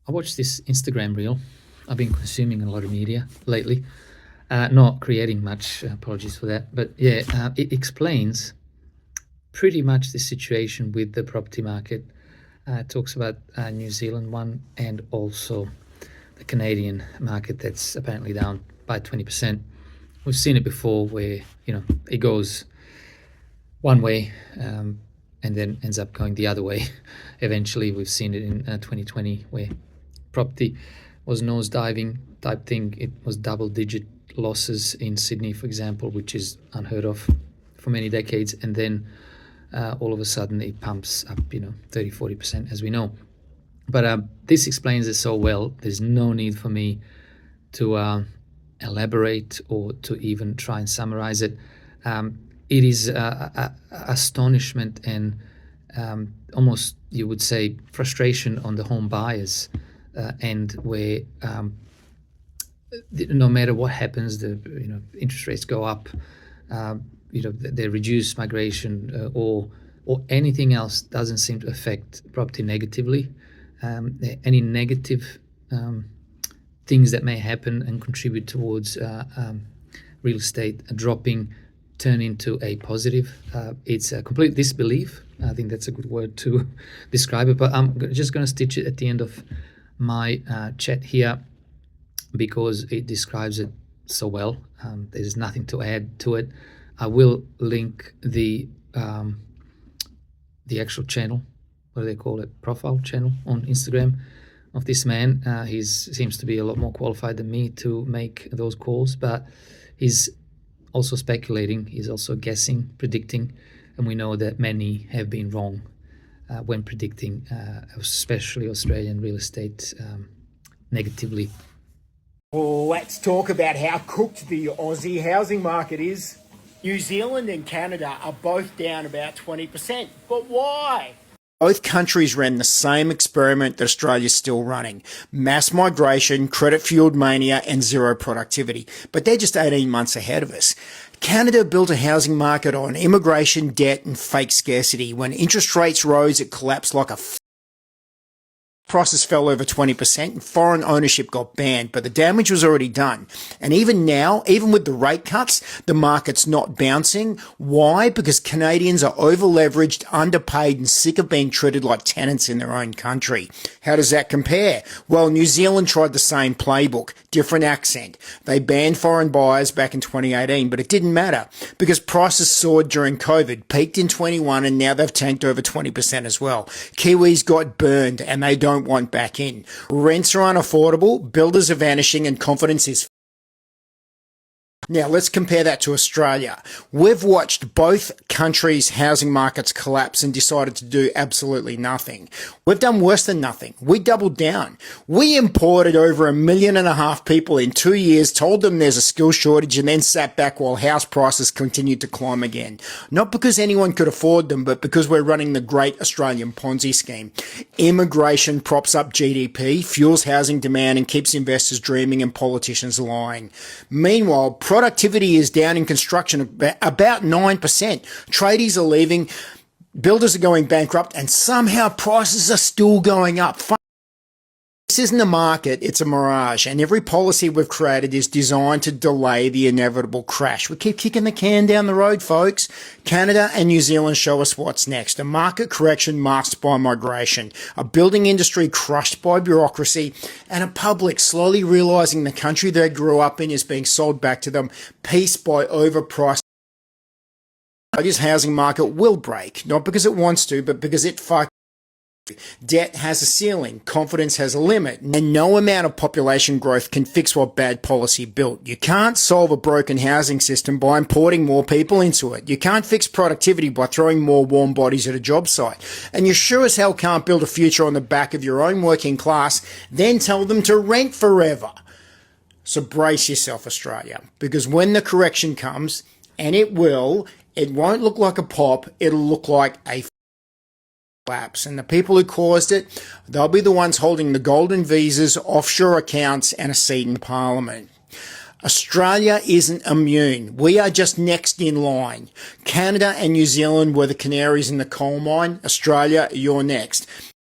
I watched this Instagram reel. I've been consuming a lot of media lately, not creating much, apologies for that. But yeah, it explains pretty much the situation with the property market. It talks about New Zealand one and also the Canadian market that's apparently down by 20%. We've seen it before where, it goes one way and then ends up going the other way. Eventually, we've seen it in 2020 where property was nosediving type thing. It was double-digit losses in Sydney, for example, which is unheard of for many decades. And then all of a sudden it pumps up, 30, 40%, as we know. But this explains it so well. There's no need for me to elaborate or to even try and summarize it. It is astonishment and almost, you would say, frustration on the home buyers end, where no matter what happens, the interest rates go up, they reduce migration or anything else doesn't seem to affect property negatively. Any negative things that may happen and contribute towards real estate dropping turn into a positive. It's a complete disbelief. I think that's a good word to describe it, but I'm just going to stitch it at the end of my chat here because it describes it so well. There's nothing to add to it. I will link the actual channel, what do they call it, profile channel on Instagram of this man. He seems to be a lot more qualified than me to make those calls, but he's also speculating, he's also guessing, predicting, and we know that many have been wrong when predicting, especially Australian real estate negatively. Well, let's talk about how cooked the Aussie housing market is. New Zealand and Canada are both down about 20%, but why? Both countries ran the same experiment that Australia's still running. Mass migration, credit-fueled mania, and zero productivity. But they're just 18 months ahead of us. Canada built a housing market on immigration, debt, and fake scarcity. When interest rates rose, it collapsed like a prices fell over 20% and foreign ownership got banned, but the damage was already done. And even now, even with the rate cuts, the market's not bouncing. Why? Because Canadians are over-leveraged, underpaid, and sick of being treated like tenants in their own country. How does that compare? Well, New Zealand tried the same playbook, different accent. They banned foreign buyers back in 2018, but it didn't matter because prices soared during COVID, peaked in 21, and now they've tanked over 20% as well. Kiwis got burned and they don't want back in. Rents are unaffordable, builders are vanishing, and confidence is. Now, let's compare that to Australia. We've watched both countries' housing markets collapse and decided to do absolutely nothing. We've done worse than nothing. We doubled down. We imported over 1.5 million people in 2 years, told them there's a skill shortage, and then sat back while house prices continued to climb again. Not because anyone could afford them, but because we're running the great Australian Ponzi scheme. Immigration props up GDP, fuels housing demand, and keeps investors dreaming and politicians lying. Meanwhile, productivity is down in construction about 9%. Tradies are leaving, builders are going bankrupt, and somehow prices are still going up. This isn't a market, it's a mirage, and every policy we've created is designed to delay the inevitable crash. We keep kicking the can down the road, folks. Canada and New Zealand show us what's next. A market correction masked by migration, a building industry crushed by bureaucracy, and a public slowly realising the country they grew up in is being sold back to them piece by overpriced. This housing market will break, not because it wants to, but because it Debt has a ceiling, confidence has a limit, and no amount of population growth can fix what bad policy built. You can't solve a broken housing system by importing more people into it. You can't fix productivity by throwing more warm bodies at a job site. And you sure as hell can't build a future on the back of your own working class, then tell them to rent forever. So brace yourself, Australia, because when the correction comes, and it will, it won't look like a pop, it'll look like a collapse. And the people who caused it, they'll be the ones holding the golden visas, offshore accounts, and a seat in Parliament. Australia isn't immune. We are just next in line. Canada and New Zealand were the canaries in the coal mine. Australia, you're next.